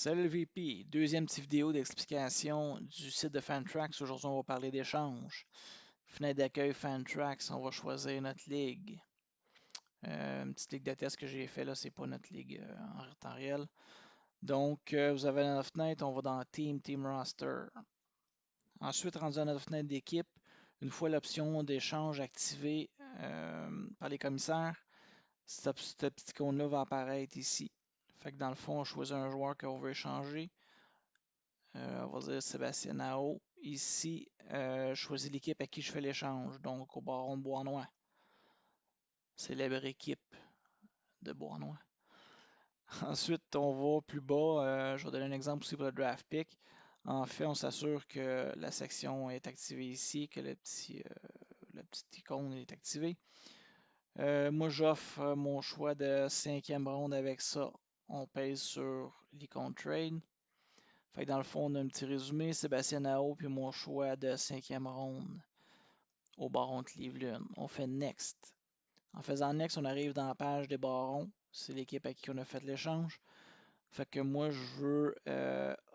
Salut le VP, deuxième petite vidéo d'explication du site de Fantrax. Aujourd'hui, on va parler d'échange. Fenêtre d'accueil Fantrax, on va choisir notre ligue. Une petite ligue de test que j'ai fait là, c'est pas notre ligue en temps réel. Donc, vous avez notre fenêtre, on va dans Team Roster. Ensuite, rendu à notre fenêtre d'équipe, une fois l'option d'échange activée par les commissaires, cette petite icône-là va apparaître ici. Fait que dans le fond, on choisit un joueur qu'on veut échanger. On va dire Sébastien Nao. Ici, je choisis l'équipe à qui je fais l'échange, donc au Baron de Bois-Noir. Célèbre équipe de Bois-Noir. Ensuite, on va plus bas. Je vais donner un exemple aussi pour le draft pick. En fait, on s'assure que la section est activée ici, que la petite icône est activée. Moi, j'offre mon choix de 5e ronde avec ça. On pèse sur l'icône trade. Fait que dans le fond, on a un petit résumé. Sébastien Nao, puis mon choix de 5e ronde au Baron de Cleveland. On fait Next. En faisant Next, on arrive dans la page des Barons. C'est l'équipe à qui on a fait l'échange. Fait que moi, je veux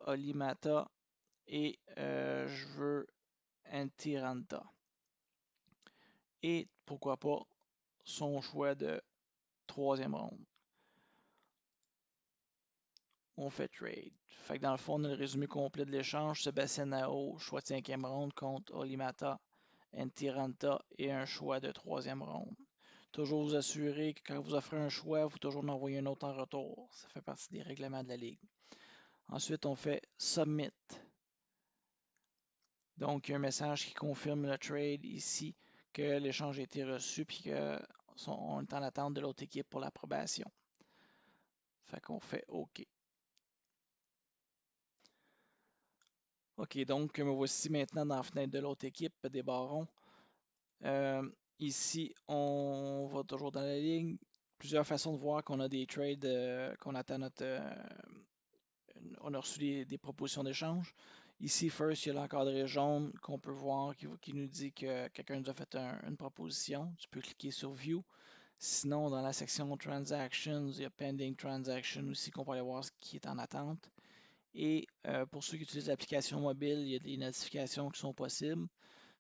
Olimata et je veux Antiranta. Et pourquoi pas son choix de 3e ronde. On fait trade. Fait que dans le fond, on a le résumé complet de l'échange. Sébastien Nao, choix de 5e ronde contre Olimata, Antiranta et un choix de 3e ronde. Toujours vous assurer que quand vous offrez un choix, vous toujours en envoyer un autre en retour. Ça fait partie des règlements de la Ligue. Ensuite, on fait Submit. Donc, il y a un message qui confirme le trade ici, que l'échange a été reçu puis qu'on est en attente de l'autre équipe pour l'approbation. Fait qu'on fait OK. OK, donc me voici maintenant dans la fenêtre de l'autre équipe des Barons. Ici, on va toujours dans la ligne. Plusieurs façons de voir qu'on a des trades, qu'on attend on a reçu des propositions d'échange. Ici, first, il y a l'encadré jaune qu'on peut voir qui nous dit que quelqu'un nous a fait une proposition. Tu peux cliquer sur View. Sinon, dans la section Transactions, il y a Pending Transaction aussi qu'on peut aller voir ce qui est en attente. Et pour ceux qui utilisent l'application mobile, il y a des notifications qui sont possibles.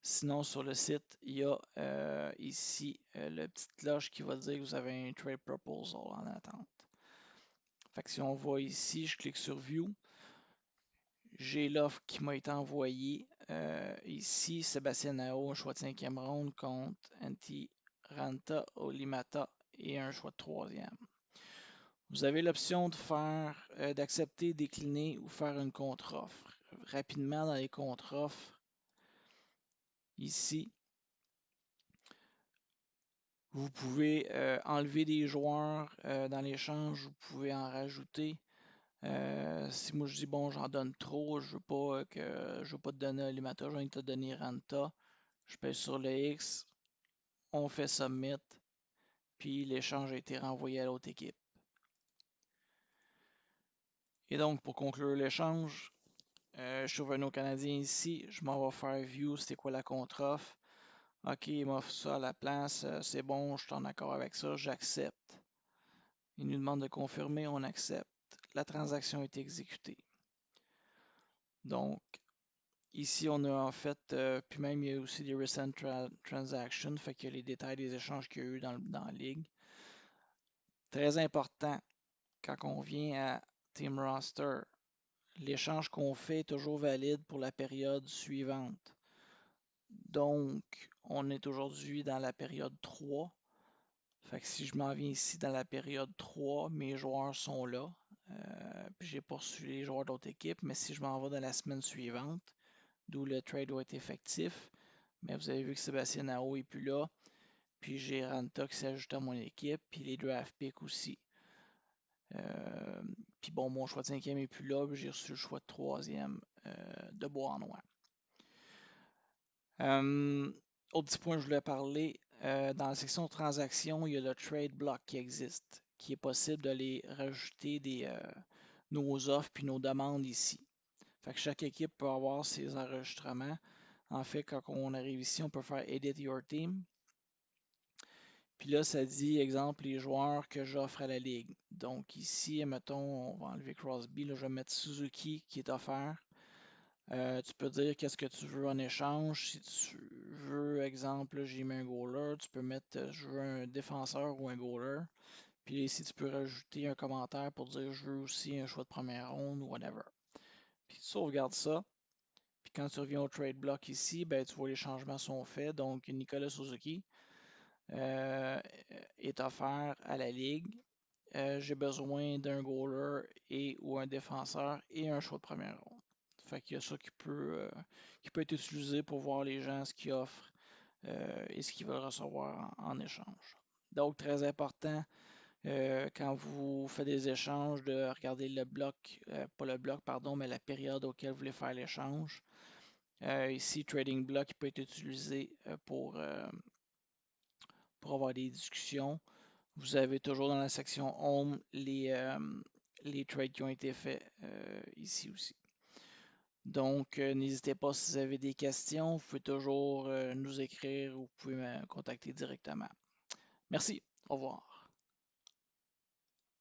Sinon, sur le site, il y a ici la petite cloche qui va dire que vous avez un trade proposal en attente. Fait que si on va ici, je clique sur View. J'ai l'offre qui m'a été envoyée. Ici, Sébastien Nao, un choix de 5e ronde contre Antiranta, Olimata et un choix de 3e. Vous avez l'option de faire, d'accepter, décliner ou faire une contre-offre. Rapidement dans les contre-offres, ici, vous pouvez enlever des joueurs dans l'échange, vous pouvez en rajouter. Si moi je dis bon, j'en donne trop, je veux pas te donner Olimata, je viens de te donner Ranta. Je pèse sur le X, on fait Submit, puis l'échange a été renvoyé à l'autre équipe. Et donc, pour conclure l'échange, je suis revenu au Canadien ici, je m'en vais faire View, c'était quoi la contre-offre. Ok, il m'offre ça à la place, c'est bon, je suis en accord avec ça, j'accepte. Il nous demande de confirmer, on accepte. La transaction est exécutée. Donc, ici, on a en fait, puis même il y a aussi des recent transactions, fait qu'il y a les détails des échanges qu'il y a eu dans la ligue. Très important, quand on vient à Team Roster, l'échange qu'on fait est toujours valide pour la période suivante. Donc, on est aujourd'hui dans la période 3. Fait que si je m'en viens ici dans la période 3, mes joueurs sont là. Puis j'ai poursuivi les joueurs d'autres équipes, mais si je m'en vais dans la semaine suivante, d'où le trade doit être effectif, mais vous avez vu que Sébastien Nao est plus là. Puis j'ai Ranta qui s'ajoute à mon équipe, puis les draft picks aussi. Puis bon, mon choix de 5e est plus là, j'ai reçu le choix de 3e de Bois-Noir. Autre petit point que je voulais parler, dans la section transactions, il y a le trade block qui existe, qui est possible de les rajouter nos offres puis nos demandes ici. Fait que chaque équipe peut avoir ses enregistrements. En fait, quand on arrive ici, on peut faire Edit Your Team. Puis là, ça dit, exemple, les joueurs que j'offre à la ligue. Donc ici, mettons, on va enlever Crosby. Là, je vais mettre Suzuki qui est offert. Tu peux dire qu'est-ce que tu veux en échange. Si tu veux, exemple, j'ai mis un goaler, tu peux mettre je veux un défenseur ou un goaler. Puis ici, tu peux rajouter un commentaire pour dire je veux aussi un choix de première ronde ou whatever. Puis tu sauvegardes ça. Puis quand tu reviens au trade block ici, ben, tu vois les changements sont faits. Donc Nicolas Suzuki est offert à la ligue. J'ai besoin d'un goaler et ou un défenseur et un choix de première ronde. Fait qu'il y a ça qui peut être utilisé pour voir les gens ce qu'ils offrent et ce qu'ils veulent recevoir en échange. Donc, très important, quand vous faites des échanges, de regarder le bloc, pas le bloc, pardon, mais la période auquel vous voulez faire l'échange. Ici, Trading Block peut être utilisé pour avoir des discussions. Vous avez toujours dans la section Home les trades qui ont été faits ici aussi. Donc, n'hésitez pas si vous avez des questions, vous pouvez toujours nous écrire ou vous pouvez me contacter directement. Merci, au revoir.